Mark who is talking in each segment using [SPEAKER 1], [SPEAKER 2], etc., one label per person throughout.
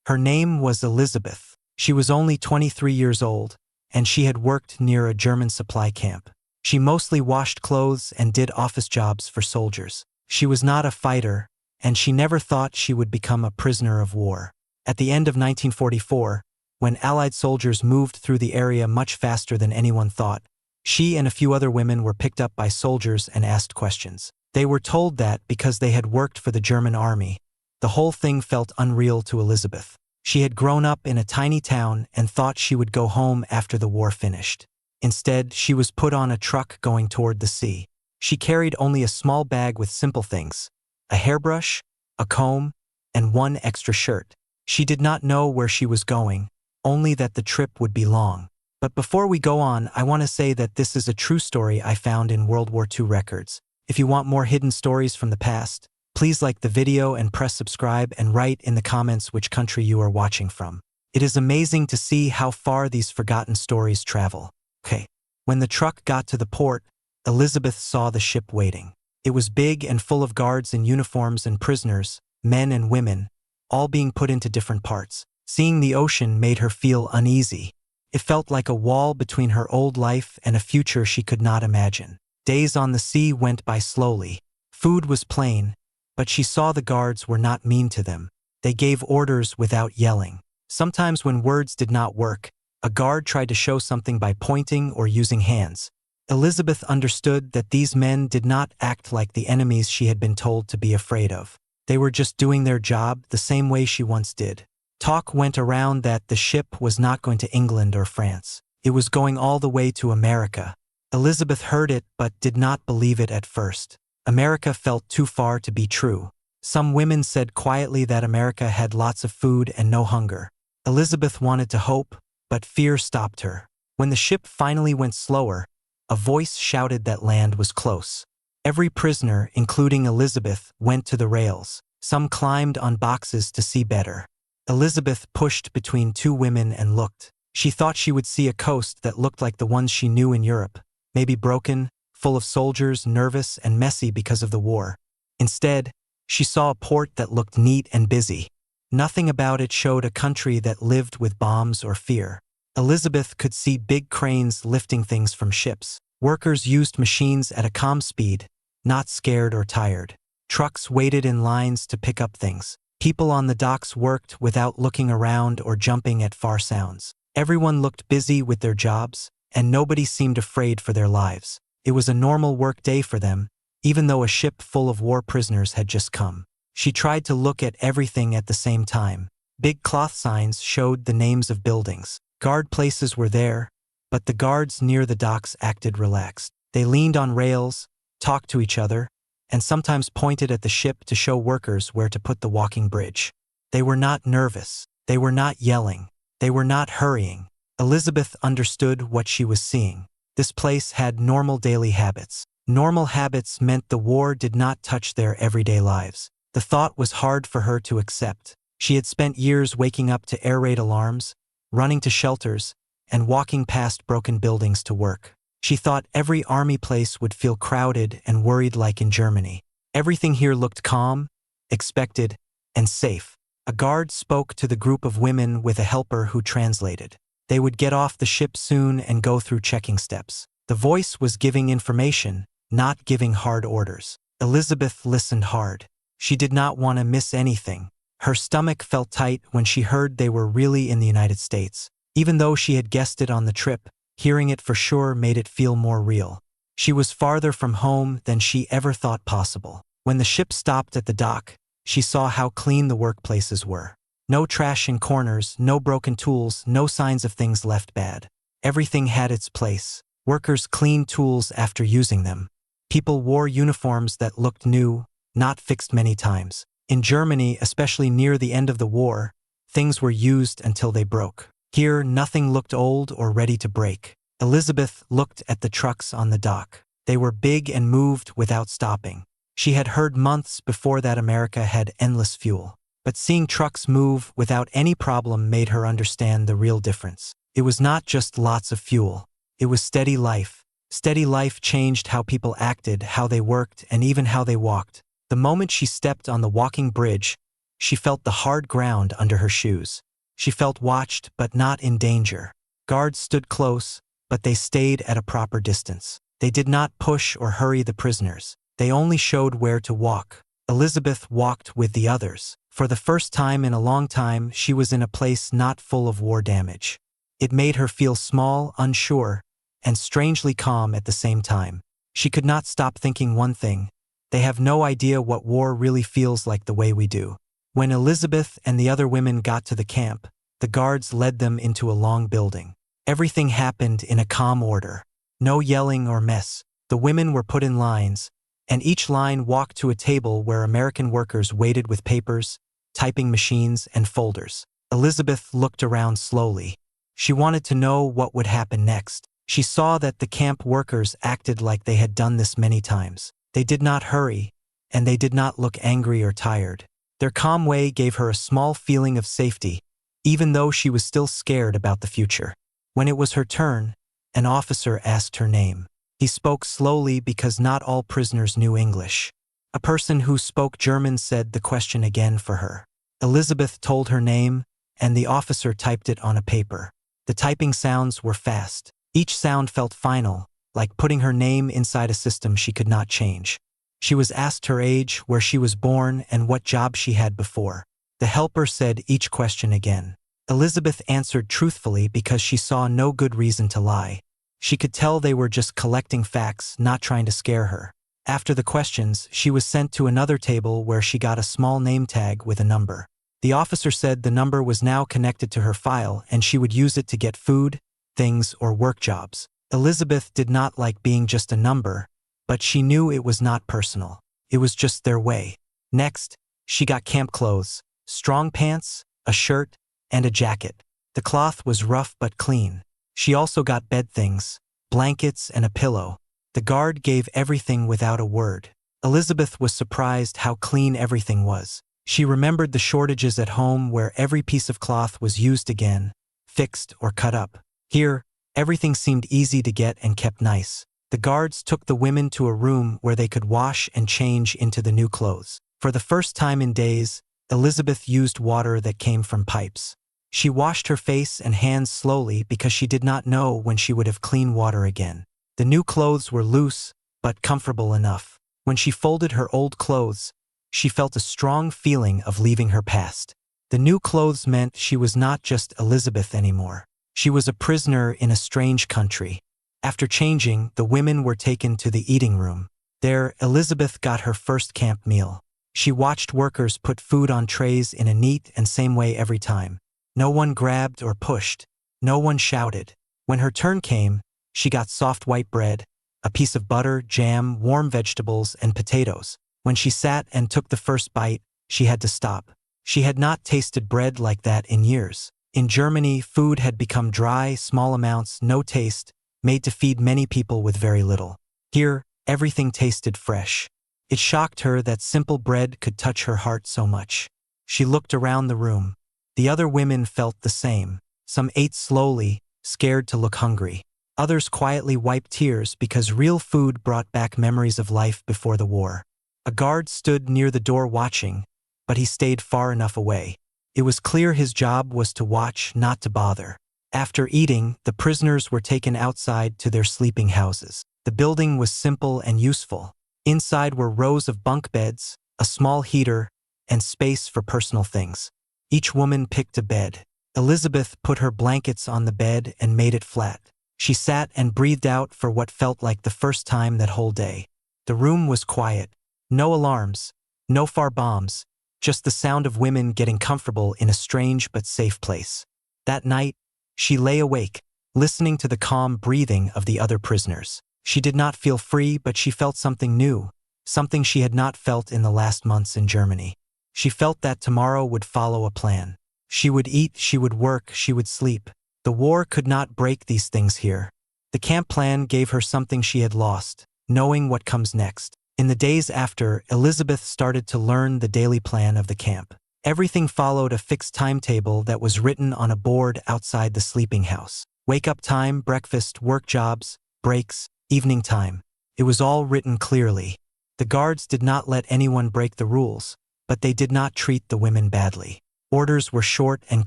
[SPEAKER 1] Her name was Elizabeth. She was only 23 years old, and she had worked near a German supply camp. She mostly washed clothes and did office jobs for soldiers. She was not a fighter, and she never thought she would become a prisoner of war. At the end of 1944, when Allied soldiers moved through the area much faster than anyone thought, she and a few other women were picked up by soldiers and asked questions. They were told that because they had worked for the German army, the whole thing felt unreal to Elizabeth. She had grown up in a tiny town and thought she would go home after the war finished. Instead, she was put on a truck going toward the sea. She carried only a small bag with simple things: a hairbrush, a comb, and one extra shirt. She did not know where she was going, only that the trip would be long. But before we go on, I want to say that this is a true story I found in World War II records. If you want more hidden stories from the past, please like the video and press subscribe and write in the comments which country you are watching from. It is amazing to see how far these forgotten stories travel. Okay. When the truck got to the port, Elizabeth saw the ship waiting. It was big and full of guards in uniforms and prisoners, men and women, all being put into different parts. Seeing the ocean made her feel uneasy. It felt like a wall between her old life and a future she could not imagine. Days on the sea went by slowly. Food was plain, but she saw the guards were not mean to them. They gave orders without yelling. Sometimes when words did not work, a guard tried to show something by pointing or using hands. Elizabeth understood that these men did not act like the enemies she had been told to be afraid of. They were just doing their job the same way she once did. Talk went around that the ship was not going to England or France. It was going all the way to America. Elizabeth heard it but did not believe it at first. America felt too far to be true. Some women said quietly that America had lots of food and no hunger. Elizabeth wanted to hope, but fear stopped her. When the ship finally went slower, a voice shouted that land was close. Every prisoner, including Elizabeth, went to the rails. Some climbed on boxes to see better. Elizabeth pushed between two women and looked. She thought she would see a coast that looked like the ones she knew in Europe, maybe broken, full of soldiers, nervous and messy because of the war. Instead, she saw a port that looked neat and busy. Nothing about it showed a country that lived with bombs or fear. Elizabeth could see big cranes lifting things from ships. Workers used machines at a calm speed, not scared or tired. Trucks waited in lines to pick up things. People on the docks worked without looking around or jumping at far sounds. Everyone looked busy with their jobs, and nobody seemed afraid for their lives. It was a normal work day for them, even though a ship full of war prisoners had just come. She tried to look at everything at the same time. Big cloth signs showed the names of buildings. Guard places were there, but the guards near the docks acted relaxed. They leaned on rails, talked to each other, and sometimes pointed at the ship to show workers where to put the walking bridge. They were not nervous. They were not yelling. They were not hurrying. Elizabeth understood what she was seeing. This place had normal daily habits. Normal habits meant the war did not touch their everyday lives. The thought was hard for her to accept. She had spent years waking up to air raid alarms, running to shelters, and walking past broken buildings to work. She thought every army place would feel crowded and worried like in Germany. Everything here looked calm, expected, and safe. A guard spoke to the group of women with a helper who translated. They would get off the ship soon and go through checking steps. The voice was giving information, not giving hard orders. Elizabeth listened hard. She did not want to miss anything. Her stomach felt tight when she heard they were really in the United States. Even though she had guessed it on the trip, hearing it for sure made it feel more real. She was farther from home than she ever thought possible. When the ship stopped at the dock, she saw how clean the workplaces were. No trash in corners, no broken tools, no signs of things left bad. Everything had its place. Workers cleaned tools after using them. People wore uniforms that looked new, not fixed many times. In Germany, especially near the end of the war, things were used until they broke. Here, nothing looked old or ready to break. Elizabeth looked at the trucks on the dock. They were big and moved without stopping. She had heard months before that America had endless fuel. But seeing trucks move without any problem made her understand the real difference. It was not just lots of fuel. It was steady life. Steady life changed how people acted, how they worked, and even how they walked. The moment she stepped on the walking bridge, She felt the hard ground under her shoes. She felt watched but not in danger. Guards stood close, but they stayed at a proper distance. They did not push or hurry the prisoners. They only showed where to walk. Elizabeth walked with the others. For the first time in a long time, she was in a place not full of war damage. It made her feel small, unsure, and strangely calm at the same time. She could not stop thinking one thing: they have no idea what war really feels like the way we do. When Elizabeth and the other women got to the camp, the guards led them into a long building. Everything happened in a calm order. No yelling or mess. The women were put in lines, and each line walked to a table where American workers waited with papers, typing machines, and folders. Elizabeth looked around slowly. She wanted to know what would happen next. She saw that the camp workers acted like they had done this many times. They did not hurry, and they did not look angry or tired. Their calm way gave her a small feeling of safety, even though she was still scared about the future. When it was her turn, an officer asked her name. He spoke slowly because not all prisoners knew English. A person who spoke German said the question again for her. Elizabeth told her name, and the officer typed it on a paper. The typing sounds were fast. Each sound felt final, like putting her name inside a system she could not change. She was asked her age, where she was born, and what job she had before. The helper said each question again. Elizabeth answered truthfully because she saw no good reason to lie. She could tell they were just collecting facts, not trying to scare her. After the questions, she was sent to another table where she got a small name tag with a number. The officer said the number was now connected to her file and she would use it to get food, things, or work jobs. Elizabeth did not like being just a number, but she knew it was not personal. It was just their way. Next, she got camp clothes: strong pants, a shirt, and a jacket. The cloth was rough but clean. She also got bed things, blankets, and a pillow. The guard gave everything without a word. Elizabeth was surprised how clean everything was. She remembered the shortages at home where every piece of cloth was used again, fixed, or cut up. Here, everything seemed easy to get and kept nice. The guards took the women to a room where they could wash and change into the new clothes. For the first time in days, Elizabeth used water that came from pipes. She washed her face and hands slowly because she did not know when she would have clean water again. The new clothes were loose, but comfortable enough. When she folded her old clothes, she felt a strong feeling of leaving her past. The new clothes meant she was not just Elizabeth anymore. She was a prisoner in a strange country. After changing, the women were taken to the eating room. There, Elizabeth got her first camp meal. She watched workers put food on trays in a neat and same way every time. No one grabbed or pushed. No one shouted. When her turn came, she got soft white bread, a piece of butter, jam, warm vegetables, and potatoes. When she sat and took the first bite, she had to stop. She had not tasted bread like that in years. In Germany, food had become dry, small amounts, no taste, made to feed many people with very little. Here, everything tasted fresh. It shocked her that simple bread could touch her heart so much. She looked around the room. The other women felt the same. Some ate slowly, scared to look hungry. Others quietly wiped tears because real food brought back memories of life before the war. A guard stood near the door watching, but he stayed far enough away. It was clear his job was to watch, not to bother. After eating, the prisoners were taken outside to their sleeping houses. The building was simple and useful. Inside were rows of bunk beds, a small heater, and space for personal things. Each woman picked a bed. Elizabeth put her blankets on the bed and made it flat. She sat and breathed out for what felt like the first time that whole day. The room was quiet. No alarms, no far bombs, just the sound of women getting comfortable in a strange but safe place. That night, she lay awake, listening to the calm breathing of the other prisoners. She did not feel free, but she felt something new, something she had not felt in the last months in Germany. She felt that tomorrow would follow a plan. She would eat, she would work, she would sleep. The war could not break these things here. The camp plan gave her something she had lost, knowing what comes next. In the days after, Elizabeth started to learn the daily plan of the camp. Everything followed a fixed timetable that was written on a board outside the sleeping house. Wake-up time, breakfast, work jobs, breaks, evening time. It was all written clearly. The guards did not let anyone break the rules, but they did not treat the women badly. Orders were short and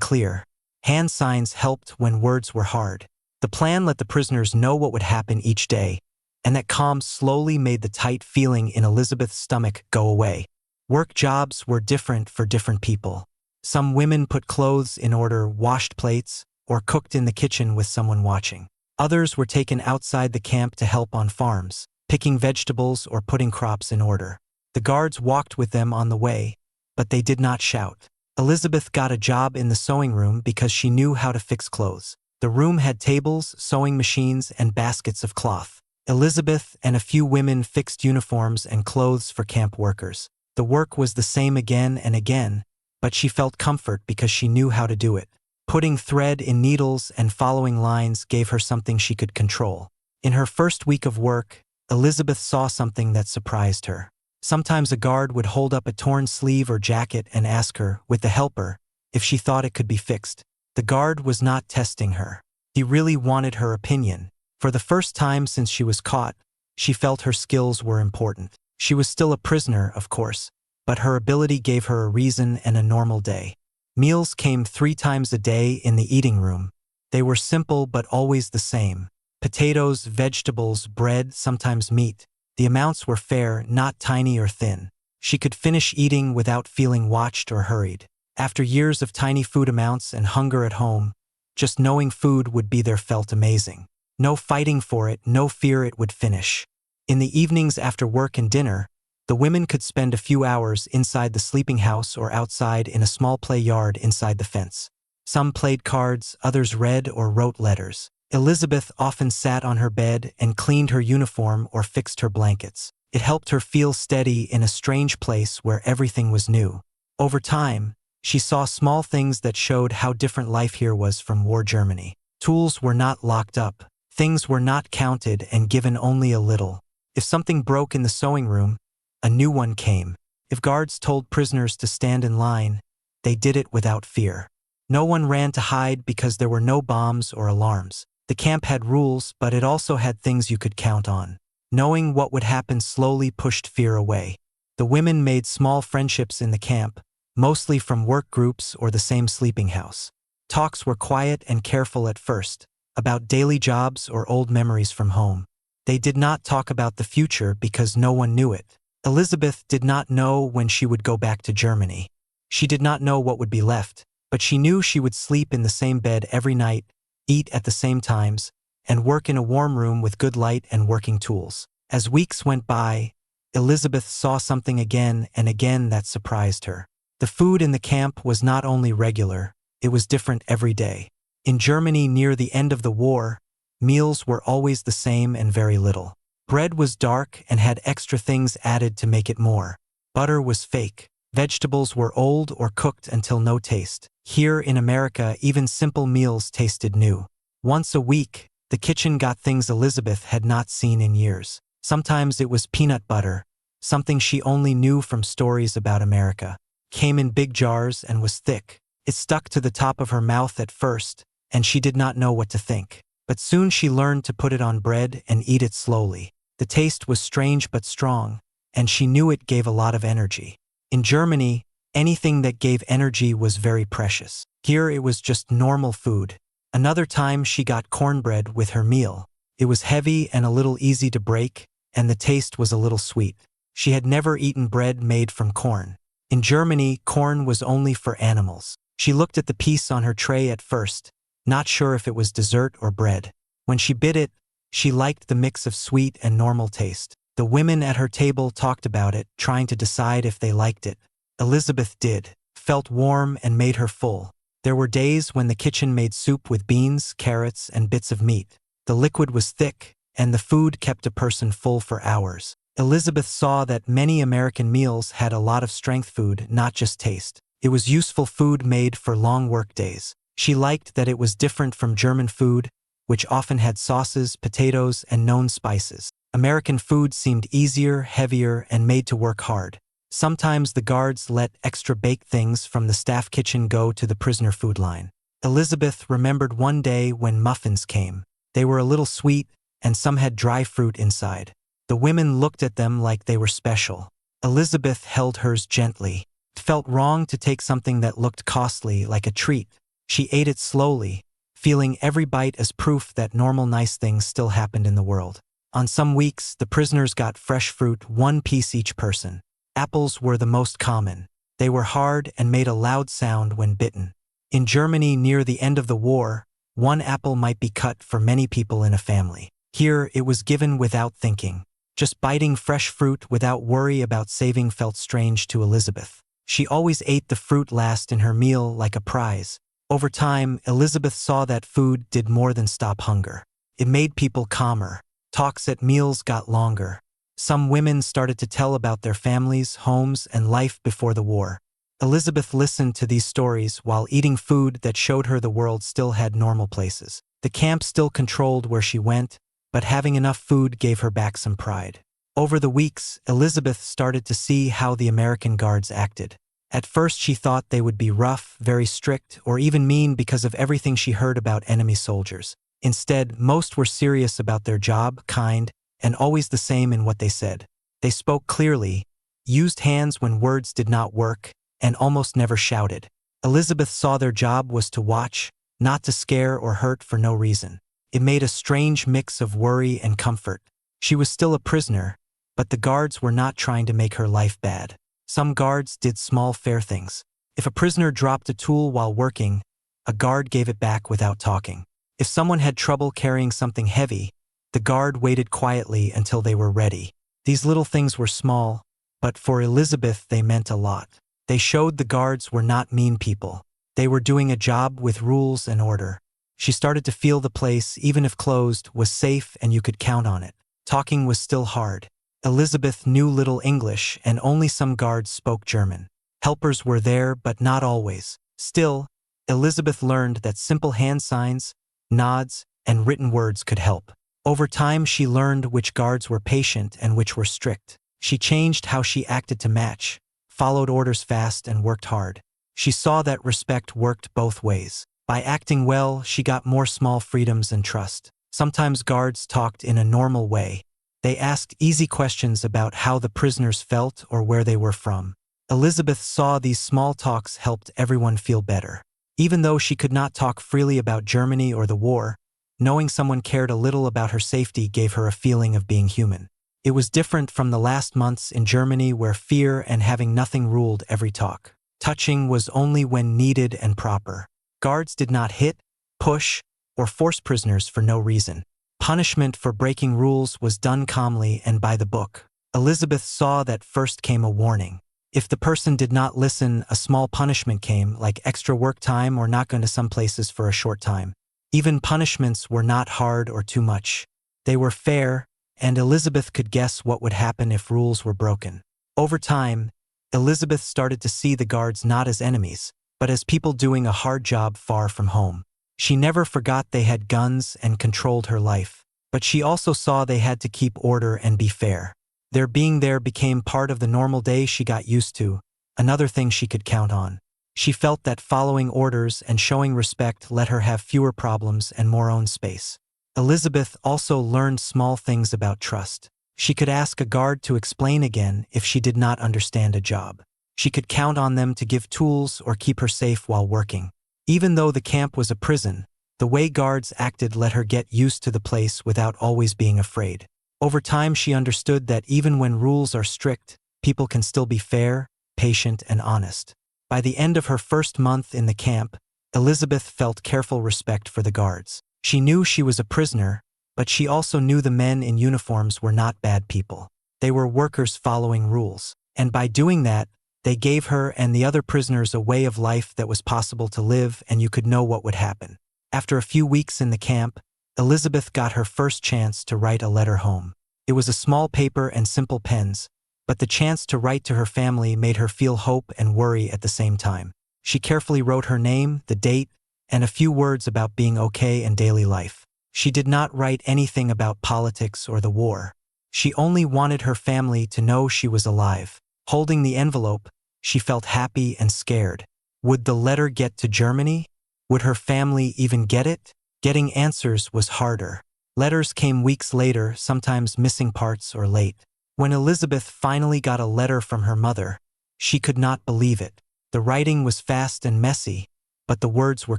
[SPEAKER 1] clear. Hand signs helped when words were hard. The plan let the prisoners know what would happen each day, and that calm slowly made the tight feeling in Elizabeth's stomach go away. Work jobs were different for different people. Some women put clothes in order, washed plates, or cooked in the kitchen with someone watching. Others were taken outside the camp to help on farms, picking vegetables or putting crops in order. The guards walked with them on the way, but they did not shout. Elizabeth got a job in the sewing room because she knew how to fix clothes. The room had tables, sewing machines, and baskets of cloth. Elizabeth and a few women fixed uniforms and clothes for camp workers. The work was the same again and again, but she felt comfort because she knew how to do it. Putting thread in needles and following lines gave her something she could control. In her first week of work, Elizabeth saw something that surprised her. Sometimes a guard would hold up a torn sleeve or jacket and ask her, with the helper, if she thought it could be fixed. The guard was not testing her. He really wanted her opinion. For the first time since she was caught, she felt her skills were important. She was still a prisoner, of course, but her ability gave her a reason and a normal day. Meals came 3 times a day in the eating room. They were simple but always the same. Potatoes, vegetables, bread, sometimes meat. The amounts were fair, not tiny or thin. She could finish eating without feeling watched or hurried. After years of tiny food amounts and hunger at home, just knowing food would be there felt amazing. No fighting for it, no fear it would finish. In the evenings after work and dinner, the women could spend a few hours inside the sleeping house or outside in a small play yard inside the fence. Some played cards, others read or wrote letters. Elizabeth often sat on her bed and cleaned her uniform or fixed her blankets. It helped her feel steady in a strange place where everything was new. Over time, she saw small things that showed how different life here was from war Germany. Tools were not locked up. Things were not counted and given only a little. If something broke in the sewing room, a new one came. If guards told prisoners to stand in line, they did it without fear. No one ran to hide because there were no bombs or alarms. The camp had rules, but it also had things you could count on. Knowing what would happen slowly pushed fear away. The women made small friendships in the camp, mostly from work groups or the same sleeping house. Talks were quiet and careful at first, about daily jobs or old memories from home. They did not talk about the future because no one knew it. Elizabeth did not know when she would go back to Germany. She did not know what would be left, but she knew she would sleep in the same bed every night, eat at the same times, and work in a warm room with good light and working tools. As weeks went by, Elizabeth saw something again and again that surprised her. The food in the camp was not only regular, it was different every day. In Germany near the end of the war, meals were always the same and very little. Bread was dark and had extra things added to make it more. Butter was fake. Vegetables were old or cooked until no taste. Here in America, even simple meals tasted new. Once a week, the kitchen got things Elizabeth had not seen in years. Sometimes it was peanut butter, something she only knew from stories about America. Came in big jars and was thick. It stuck to the top of her mouth at first, and she did not know what to think. But soon she learned to put it on bread and eat it slowly. The taste was strange but strong, and she knew it gave a lot of energy. In Germany, anything that gave energy was very precious. Here it was just normal food. Another time she got cornbread with her meal. It was heavy and a little easy to break, and the taste was a little sweet. She had never eaten bread made from corn. In Germany, corn was only for animals. She looked at the piece on her tray at first, not sure if it was dessert or bread. When she bit it, she liked the mix of sweet and normal taste. The women at her table talked about it, trying to decide if they liked it. Elizabeth did, felt warm and made her full. There were days when the kitchen made soup with beans, carrots, and bits of meat. The liquid was thick, and the food kept a person full for hours. Elizabeth saw that many American meals had a lot of strength food, not just taste. It was useful food made for long work days. She liked that it was different from German food, which often had sauces, potatoes, and known spices. American food seemed easier, heavier, and made to work hard. Sometimes the guards let extra baked things from the staff kitchen go to the prisoner food line. Elizabeth remembered one day when muffins came. They were a little sweet, and some had dry fruit inside. The women looked at them like they were special. Elizabeth held hers gently. It felt wrong to take something that looked costly like a treat. She ate it slowly, feeling every bite as proof that normal nice things still happened in the world. On some weeks, the prisoners got fresh fruit, one piece each person. Apples were the most common. They were hard and made a loud sound when bitten. In Germany near the end of the war, one apple might be cut for many people in a family. Here, it was given without thinking. Just biting fresh fruit without worry about saving felt strange to Elizabeth. She always ate the fruit last in her meal like a prize. Over time, Elizabeth saw that food did more than stop hunger. It made people calmer. Talks at meals got longer. Some women started to tell about their families, homes, and life before the war. Elizabeth listened to these stories while eating food that showed her the world still had normal places. The camp still controlled where she went, but having enough food gave her back some pride. Over the weeks, Elizabeth started to see how the American guards acted. At first she thought they would be rough, very strict, or even mean because of everything she heard about enemy soldiers. Instead, most were serious about their job, kind, and always the same in what they said. They spoke clearly, used hands when words did not work, and almost never shouted. Elizabeth saw their job was to watch, not to scare or hurt for no reason. It made a strange mix of worry and comfort. She was still a prisoner, but the guards were not trying to make her life bad. Some guards did small fair things. If a prisoner dropped a tool while working, a guard gave it back without talking. If someone had trouble carrying something heavy, the guard waited quietly until they were ready. These little things were small, but for Elizabeth they meant a lot. They showed the guards were not mean people. They were doing a job with rules and order. She started to feel the place, even if closed, was safe and you could count on it. Talking was still hard. Elizabeth knew little English and only some guards spoke German. Helpers were there, but not always. Still, Elizabeth learned that simple hand signs, nods, and written words could help. Over time, she learned which guards were patient and which were strict. She changed how she acted to match, followed orders fast, and worked hard. She saw that respect worked both ways. By acting well, she got more small freedoms and trust. Sometimes guards talked in a normal way. They asked easy questions about how the prisoners felt or where they were from. Elizabeth saw these small talks helped everyone feel better. Even though she could not talk freely about Germany or the war, knowing someone cared a little about her safety gave her a feeling of being human. It was different from the last months in Germany where fear and having nothing ruled every talk. Touching was only when needed and proper. Guards did not hit, push, or force prisoners for no reason. Punishment for breaking rules was done calmly and by the book. Elizabeth saw that first came a warning. If the person did not listen, a small punishment came, like extra work time or not going to some places for a short time. Even punishments were not hard or too much. They were fair, and Elizabeth could guess what would happen if rules were broken. Over time, Elizabeth started to see the guards not as enemies, but as people doing a hard job far from home. She never forgot they had guns and controlled her life, but she also saw they had to keep order and be fair. Their being there became part of the normal day she got used to, another thing she could count on. She felt that following orders and showing respect let her have fewer problems and more own space. Elizabeth also learned small things about trust. She could ask a guard to explain again if she did not understand a job. She could count on them to give tools or keep her safe while working. Even though the camp was a prison, the way guards acted let her get used to the place without always being afraid. Over time, she understood that even when rules are strict, people can still be fair, patient, and honest. By the end of her first month in the camp, Elizabeth felt careful respect for the guards. She knew she was a prisoner, but she also knew the men in uniforms were not bad people. They were workers following rules. And by doing that, they gave her and the other prisoners a way of life that was possible to live and you could know what would happen. After a few weeks in the camp, Elizabeth got her first chance to write a letter home. It was a small paper and simple pens, but the chance to write to her family made her feel hope and worry at the same time. She carefully wrote her name, the date, and a few words about being okay in daily life. She did not write anything about politics or the war. She only wanted her family to know she was alive. Holding the envelope, she felt happy and scared. Would the letter get to Germany? Would her family even get it? Getting answers was harder. Letters came weeks later, sometimes missing parts or late. When Elizabeth finally got a letter from her mother, She could not believe it. The writing was fast and messy, but the words were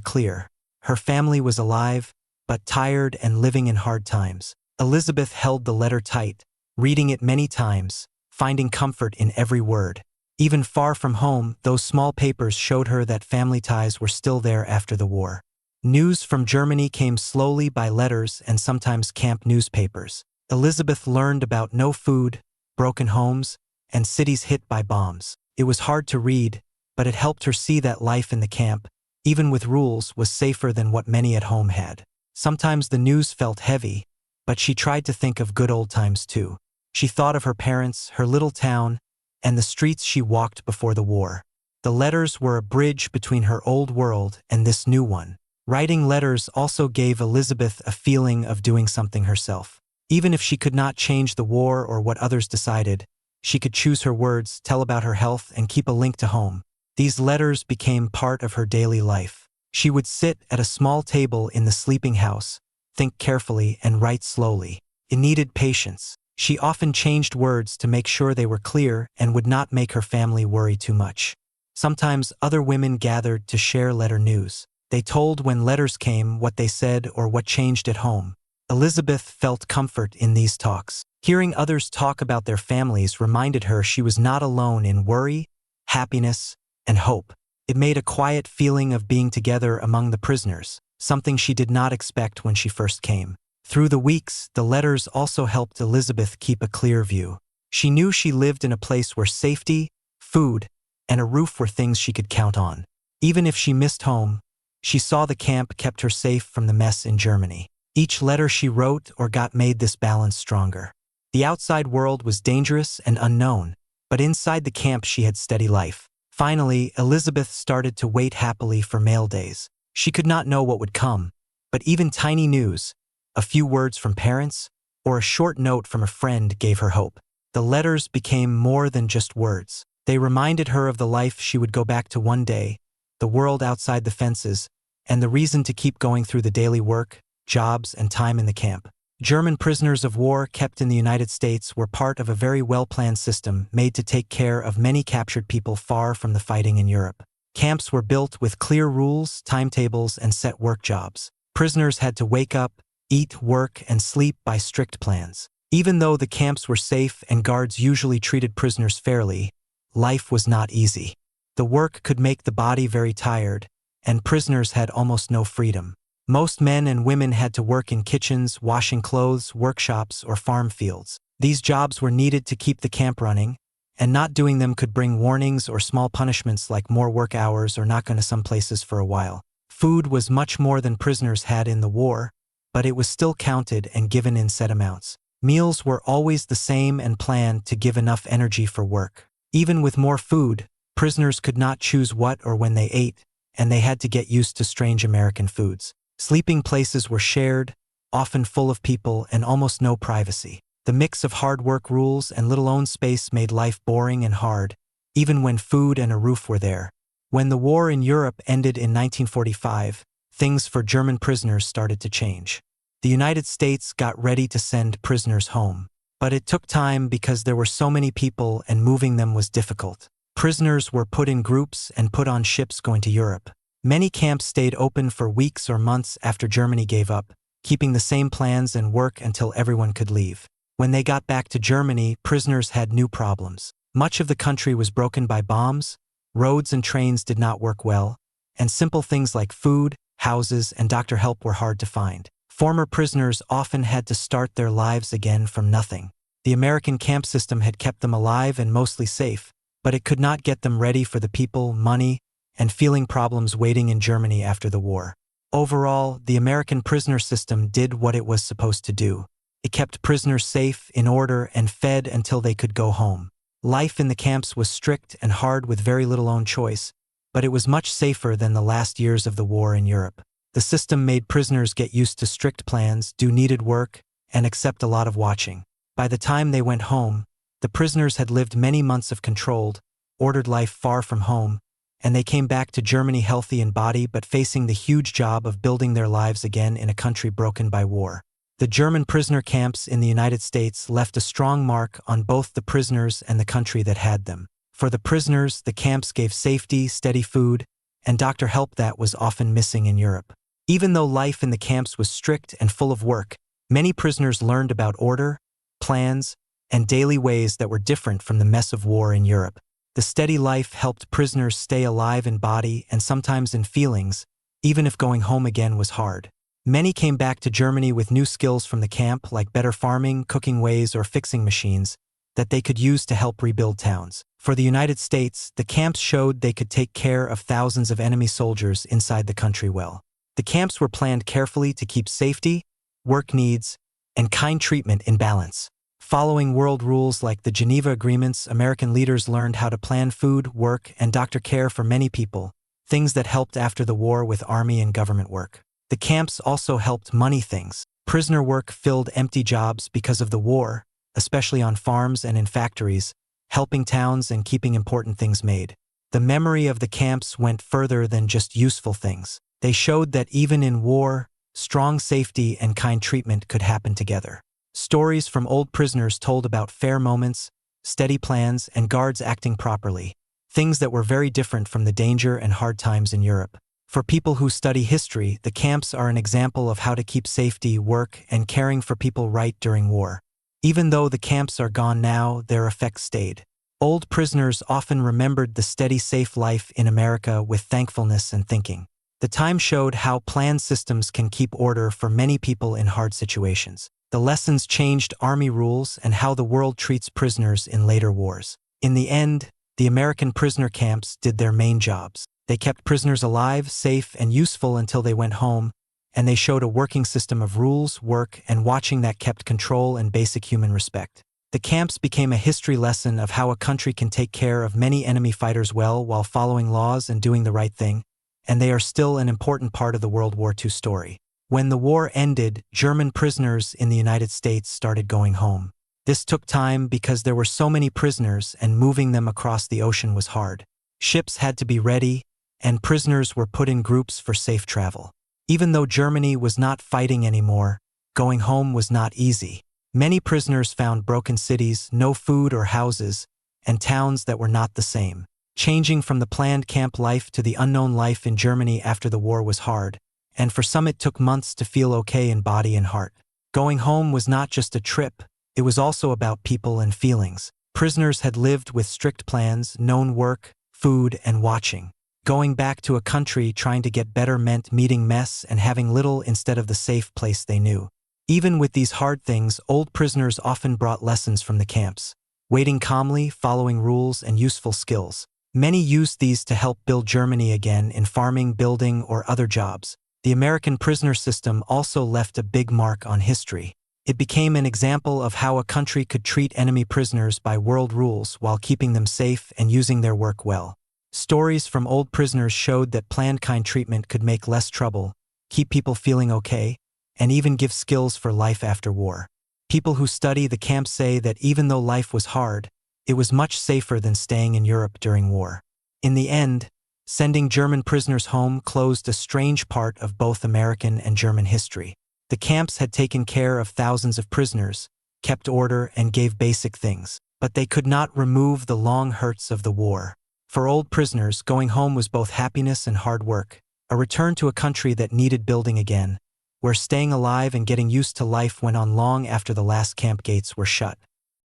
[SPEAKER 1] clear. Her family was alive, but tired and living in hard times. Elizabeth held the letter tight, reading it many times, finding comfort in every word. Even far from home, those small papers showed her that family ties were still there after the war. News from Germany came slowly by letters and sometimes camp newspapers. Elizabeth learned about no food, broken homes, and cities hit by bombs. It was hard to read, but it helped her see that life in the camp, even with rules, was safer than what many at home had. Sometimes the news felt heavy, but she tried to think of good old times too. She thought of her parents, her little town, and the streets she walked before the war. The letters were a bridge between her old world and this new one. Writing letters also gave Elizabeth a feeling of doing something herself. Even if she could not change the war or what others decided, she could choose her words, tell about her health, and keep a link to home. These letters became part of her daily life. She would sit at a small table in the sleeping house, think carefully, and write slowly. It needed patience. She often changed words to make sure they were clear and would not make her family worry too much. Sometimes other women gathered to share letter news. They told when letters came, what they said, or what changed at home. Elizabeth felt comfort in these talks. Hearing others talk about their families reminded her she was not alone in worry, happiness, and hope. It made a quiet feeling of being together among the prisoners, something she did not expect when she first came. Through the weeks, the letters also helped Elizabeth keep a clear view. She knew she lived in a place where safety, food, and a roof were things she could count on. Even if she missed home, she saw the camp kept her safe from the mess in Germany. Each letter she wrote or got made this balance stronger. The outside world was dangerous and unknown, but inside the camp she had steady life. Finally, Elizabeth started to wait happily for mail days. She could not know what would come, but even tiny news, a few words from parents, or a short note from a friend gave her hope. The letters became more than just words. They reminded her of the life she would go back to one day, the world outside the fences, and the reason to keep going through the daily work, jobs, and time in the camp. German prisoners of war kept in the United States were part of a very well-planned system made to take care of many captured people far from the fighting in Europe. Camps were built with clear rules, timetables, and set work jobs. Prisoners had to wake up, eat, work, and sleep by strict plans. Even though the camps were safe and guards usually treated prisoners fairly, life was not easy. The work could make the body very tired, and prisoners had almost no freedom. Most men and women had to work in kitchens, washing clothes, workshops, or farm fields. These jobs were needed to keep the camp running, and not doing them could bring warnings or small punishments like more work hours or not going to some places for a while. Food was much more than prisoners had in the war, but it was still counted and given in set amounts. Meals were always the same and planned to give enough energy for work. Even with more food, prisoners could not choose what or when they ate, and they had to get used to strange American foods. Sleeping places were shared, often full of people, and almost no privacy. The mix of hard work rules and little own space made life boring and hard, even when food and a roof were there. When the war in Europe ended in 1945, things for German prisoners started to change. The United States got ready to send prisoners home. But it took time because there were so many people and moving them was difficult. Prisoners were put in groups and put on ships going to Europe. Many camps stayed open for weeks or months after Germany gave up, keeping the same plans and work until everyone could leave. When they got back to Germany, prisoners had new problems. Much of the country was broken by bombs, roads and trains did not work well, and simple things like food, houses, and doctor help were hard to find. Former prisoners often had to start their lives again from nothing. The American camp system had kept them alive and mostly safe, but it could not get them ready for the people, money, and feeling problems waiting in Germany after the war. Overall, the American prisoner system did what it was supposed to do. It kept prisoners safe, in order, and fed until they could go home. Life in the camps was strict and hard with very little own choice, but it was much safer than the last years of the war in Europe. The system made prisoners get used to strict plans, do needed work, and accept a lot of watching. By the time they went home, the prisoners had lived many months of controlled, ordered life far from home, and they came back to Germany healthy in body but facing the huge job of building their lives again in a country broken by war. The German prisoner camps in the United States left a strong mark on both the prisoners and the country that had them. For the prisoners, the camps gave safety, steady food, and doctor help that was often missing in Europe. Even though life in the camps was strict and full of work, many prisoners learned about order, plans, and daily ways that were different from the mess of war in Europe. The steady life helped prisoners stay alive in body and sometimes in feelings, even if going home again was hard. Many came back to Germany with new skills from the camp, like better farming, cooking ways, or fixing machines, that they could use to help rebuild towns. For the United States, the camps showed they could take care of thousands of enemy soldiers inside the country well. The camps were planned carefully to keep safety, work needs, and kind treatment in balance. Following world rules like the Geneva Agreements, American leaders learned how to plan food, work, and doctor care for many people, things that helped after the war with army and government work. The camps also helped money things. Prisoner work filled empty jobs because of the war, especially on farms and in factories, helping towns and keeping important things made. The memory of the camps went further than just useful things. They showed that even in war, strong safety and kind treatment could happen together. Stories from old prisoners told about fair moments, steady plans, and guards acting properly, things that were very different from the danger and hard times in Europe. For people who study history, the camps are an example of how to keep safety, work, and caring for people right during war. Even though the camps are gone now, their effects stayed. Old prisoners often remembered the steady, safe life in America with thankfulness and thinking. The time showed how planned systems can keep order for many people in hard situations. The lessons changed army rules and how the world treats prisoners in later wars. In the end, the American prisoner camps did their main jobs. They kept prisoners alive, safe, and useful until they went home, and they showed a working system of rules, work, and watching that kept control and basic human respect. The camps became a history lesson of how a country can take care of many enemy fighters well while following laws and doing the right thing, and they are still an important part of the World War II story. When the war ended, German prisoners in the United States started going home. This took time because there were so many prisoners and moving them across the ocean was hard. Ships had to be ready, and prisoners were put in groups for safe travel. Even though Germany was not fighting anymore, going home was not easy. Many prisoners found broken cities, no food or houses, and towns that were not the same. Changing from the planned camp life to the unknown life in Germany after the war was hard, and for some it took months to feel okay in body and heart. Going home was not just a trip, it was also about people and feelings. Prisoners had lived with strict plans, known work, food, and watching. Going back to a country trying to get better meant meeting mess and having little instead of the safe place they knew. Even with these hard things, old prisoners often brought lessons from the camps. Waiting calmly, following rules, and useful skills. Many used these to help build Germany again in farming, building, or other jobs. The American prisoner system also left a big mark on history. It became an example of how a country could treat enemy prisoners by world rules while keeping them safe and using their work well. Stories from old prisoners showed that planned kind treatment could make less trouble, keep people feeling okay, and even give skills for life after war. People who study the camps say that even though life was hard, it was much safer than staying in Europe during war. In the end, sending German prisoners home closed a strange part of both American and German history. The camps had taken care of thousands of prisoners, kept order, and gave basic things, but they could not remove the long hurts of the war. For old prisoners, going home was both happiness and hard work, a return to a country that needed building again, where staying alive and getting used to life went on long after the last camp gates were shut.